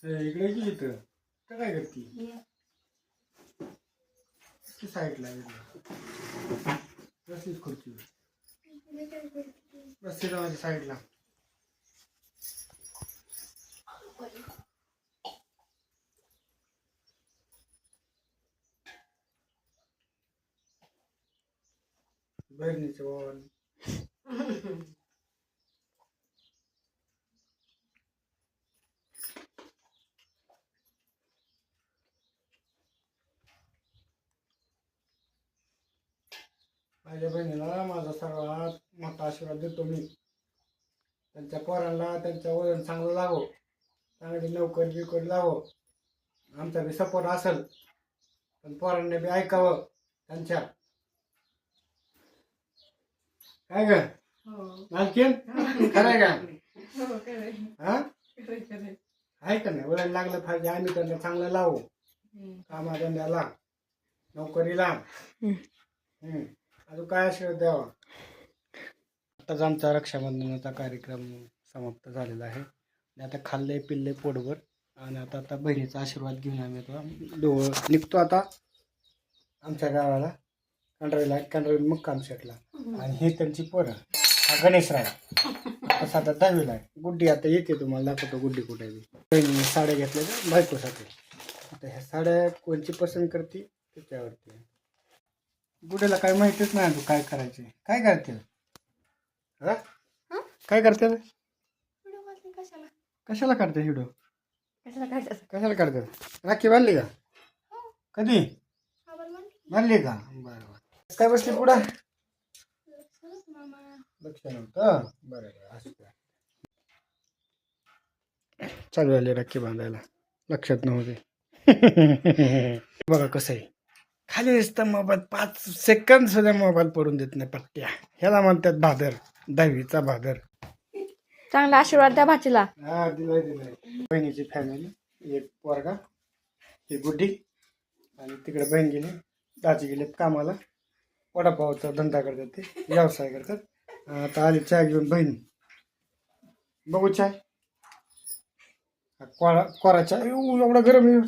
इकडे की इथं तर काय करते साईडला बसलीच खुर्ची बसली माझ्या साईडला. बहिणीचं वाण माझ्या बहिणीला माझा सर्वात मोठा आशीर्वाद देतो मी. त्यांच्या पोरांना त्यांच्या वजन चांगलं लावो, चांगली नोकरी बिकरी लावो, आमचा बी सपोर्ट असेल पण पोरांनी बी ऐकावं त्यांच्या. काय ग आणखीन खरंय का? हा आहे का नाही? वळण लागलं पाहिजे, आम्ही त्यांना चांगलं लावू कामाधंद्याला नोकरीला. अजून काय आशीर्वाद द्यावा. आताच आमचा रक्षाबंधनाचा कार्यक्रम समाप्त झालेला आहे. आता खाल्ले पिल्ले पोटभर आणि आता बहिणीचा आशीर्वाद घेऊन आम्ही निघतो आता आमच्या गावाला कंडराई मुक्काम शेटला. आणि हे त्यांची पोरं हा गणेशराव आता आता 10वीला आहे. गुड्डी आता येते, तुम्हाला दाखवतो गुड्डी कुठे आहे. बहिणीने साड्या घेतल्या बायकोसाठी. आता ह्या साड्या कोणची पसंत करते त्याच्यावरती. गुड्डीला काय माहितीच नाही तू काय करायचे. काय करते हा काय करते कशाला करते व्हिडिओ कशाला करते. राखी बांधली का? कधी बांधली का? बरं काय बसली पुढं लक्ष नव्हतं. बरं असं चालू आले राखी बांधायला लक्षात नव्हते. बघा कसं आहे खाली दिसतं मोबाईल 5 सेकंद सुद्धा मोबाईल पडून देत नाही पट्ट्या. ह्याला म्हणतात भादर 10वीचा भादर. चांगला आशीर्वाद द्या भाचीला. हा दिलाय. बहिणीची फॅमिली एक पोरगा ही गुड्डी आणि तिकडे बहीण गेली दाजी गेलेत कामाला. वडापावचा धंदा करतात ते व्यवसाय करतात. आता आली चहा घेऊन बहीण. बघू चाय कोरा चहा एवढा गरम आहे.